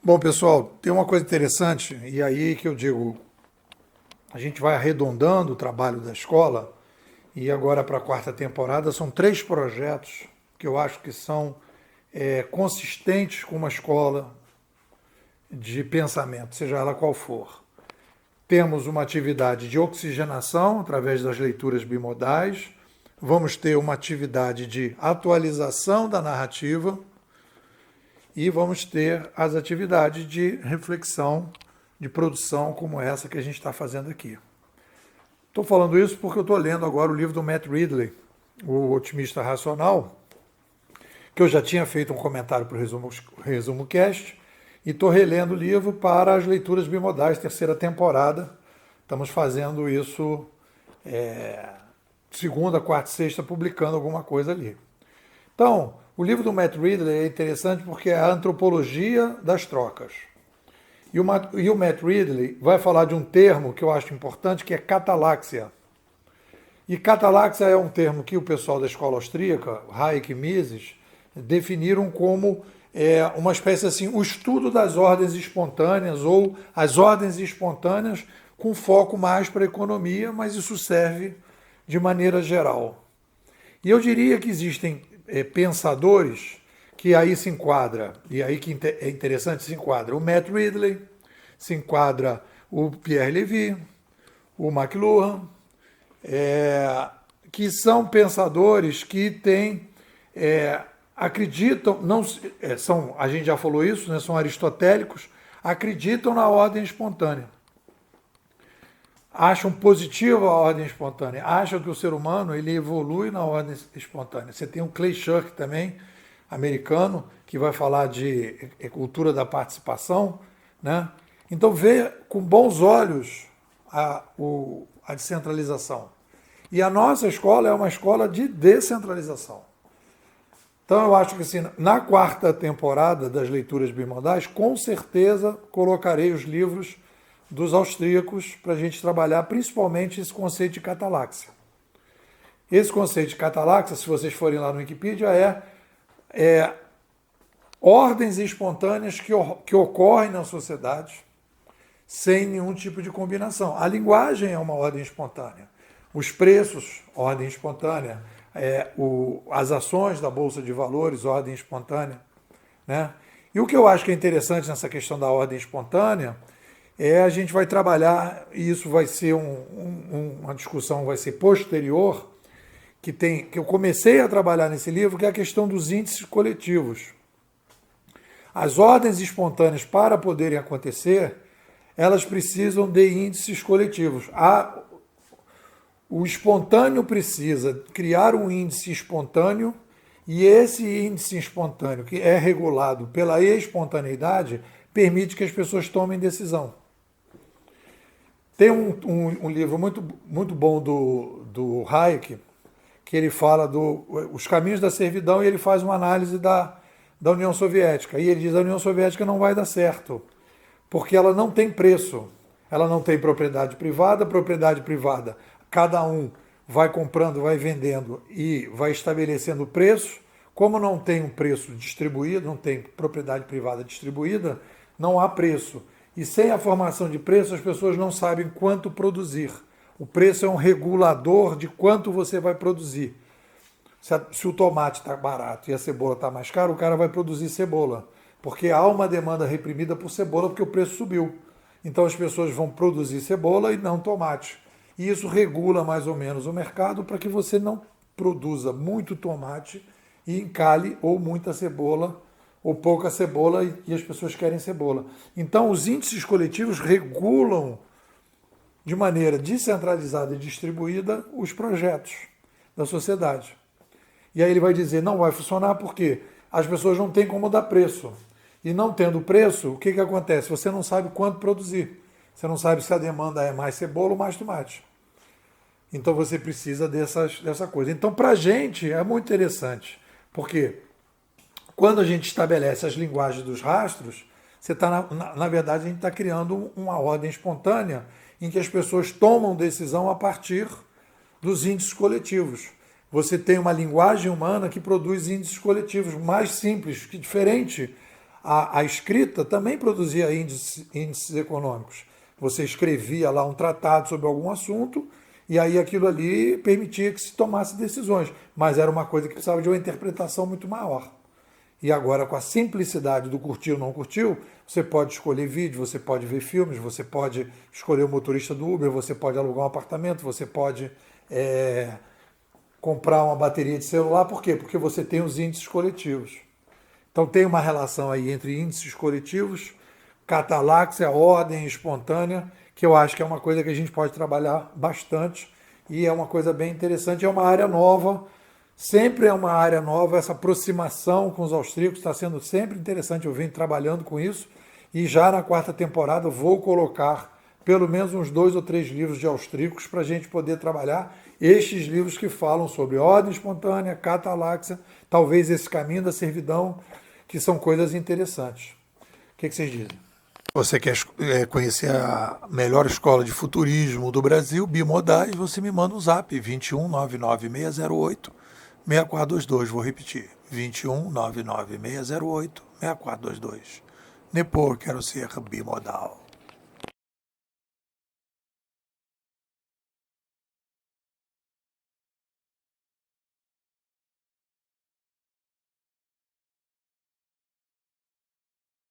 Bom, pessoal, tem uma coisa interessante, e aí que eu digo, a gente vai arredondando o trabalho da escola, e agora para a quarta temporada são 3 projetos que eu acho que são consistentes com uma escola de pensamento, seja ela qual for. Temos uma atividade de oxigenação através das leituras bimodais, vamos ter uma atividade de atualização da narrativa, e vamos ter as atividades de reflexão, de produção, como essa que a gente está fazendo aqui. Estou falando isso porque eu estou lendo agora o livro do Matt Ridley, O Otimista Racional, que eu já tinha feito um comentário para o Resumo Cast, e estou relendo o livro para as leituras bimodais, 3ª temporada. Estamos fazendo isso segunda, quarta e sexta, publicando alguma coisa ali. Então, o livro do Matt Ridley é interessante porque é a antropologia das trocas. E o Matt Ridley vai falar de um termo que eu acho importante, que é catalaxia. E catalaxia é um termo que o pessoal da escola austríaca, Hayek e Mises, definiram como uma espécie assim, o estudo das ordens espontâneas ou as ordens espontâneas com foco mais para a economia, mas isso serve de maneira geral. E eu diria que existem pensadores que aí se enquadra, e aí que é interessante, se enquadra o Matt Ridley, se enquadra o Pierre Levy, o McLuhan, que são pensadores que têm, acreditam, não são, a gente já falou isso, né, são aristotélicos, acreditam na ordem espontânea. Acham positiva a ordem espontânea, acham que o ser humano ele evolui na ordem espontânea. Você tem o Clay Shirk também, americano, que vai falar de cultura da participação, né? Então vê com bons olhos a descentralização. E a nossa escola é uma escola de descentralização. Então eu acho que assim, na quarta temporada das leituras bimodais, com certeza colocarei os livros dos austríacos para a gente trabalhar principalmente esse conceito de catalaxia. Esse conceito de catalaxia, se vocês forem lá no Wikipedia, é ordens espontâneas que ocorrem na sociedade sem nenhum tipo de combinação. A linguagem é uma ordem espontânea. Os preços, ordem espontânea. As ações da Bolsa de Valores, ordem espontânea. Né? E o que eu acho que é interessante nessa questão da ordem espontânea a gente vai trabalhar, e isso vai ser uma discussão, vai ser posterior, que eu comecei a trabalhar nesse livro, que é a questão dos índices coletivos. As ordens espontâneas, para poderem acontecer, elas precisam de índices coletivos. O espontâneo precisa criar um índice espontâneo, e esse índice espontâneo, que é regulado pela espontaneidade, permite que as pessoas tomem decisão. Tem um livro muito, muito bom do Hayek, que ele fala os caminhos da servidão, e ele faz uma análise da União Soviética. E ele diz que a União Soviética não vai dar certo, porque ela não tem preço, ela não tem propriedade privada, cada um vai comprando, vai vendendo e vai estabelecendo preços. Como não tem um preço distribuído, não tem propriedade privada distribuída, não há preço. E sem a formação de preço, as pessoas não sabem quanto produzir. O preço é um regulador de quanto você vai produzir. Se o tomate está barato e a cebola está mais cara, o cara vai produzir cebola. Porque há uma demanda reprimida por cebola, porque o preço subiu. Então as pessoas vão produzir cebola e não tomate. E isso regula mais ou menos o mercado para que você não produza muito tomate e encalhe ou muita cebola ou pouca cebola, e as pessoas querem cebola. Então, os índices coletivos regulam de maneira descentralizada e distribuída os projetos da sociedade. E aí ele vai dizer, não vai funcionar porque as pessoas não têm como dar preço. E não tendo preço, o que acontece? Você não sabe quanto produzir. Você não sabe se a demanda é mais cebola ou mais tomate. Então, você precisa dessa coisa. Então, para a gente, é muito interessante, porque quando a gente estabelece as linguagens dos rastros, na verdade, a gente está criando uma ordem espontânea em que as pessoas tomam decisão a partir dos índices coletivos. Você tem uma linguagem humana que produz índices coletivos mais simples, que diferente A escrita também produzia índices econômicos. Você escrevia lá um tratado sobre algum assunto e aí aquilo ali permitia que se tomasse decisões, mas era uma coisa que precisava de uma interpretação muito maior. E agora, com a simplicidade do curtiu ou não curtiu, você pode escolher vídeo, você pode ver filmes, você pode escolher o motorista do Uber, você pode alugar um apartamento, você pode comprar uma bateria de celular. Por quê? Porque você tem os índices coletivos. Então tem uma relação aí entre índices coletivos, cataláxia, ordem espontânea, que eu acho que é uma coisa que a gente pode trabalhar bastante e é uma coisa bem interessante, é uma área nova, sempre é uma área nova, essa aproximação com os austríacos está sendo sempre interessante, eu venho trabalhando com isso e já na 4ª temporada vou colocar pelo menos uns 2 ou 3 livros de austríacos para a gente poder trabalhar estes livros que falam sobre ordem espontânea, cataláxia, talvez esse caminho da servidão, que são coisas interessantes. O que vocês dizem? Você quer conhecer a melhor escola de futurismo do Brasil, Bimodais, você me manda um zap, 21 99608 6422. Vou repetir, 21 99608 6422. Nepor, quero ser bimodal.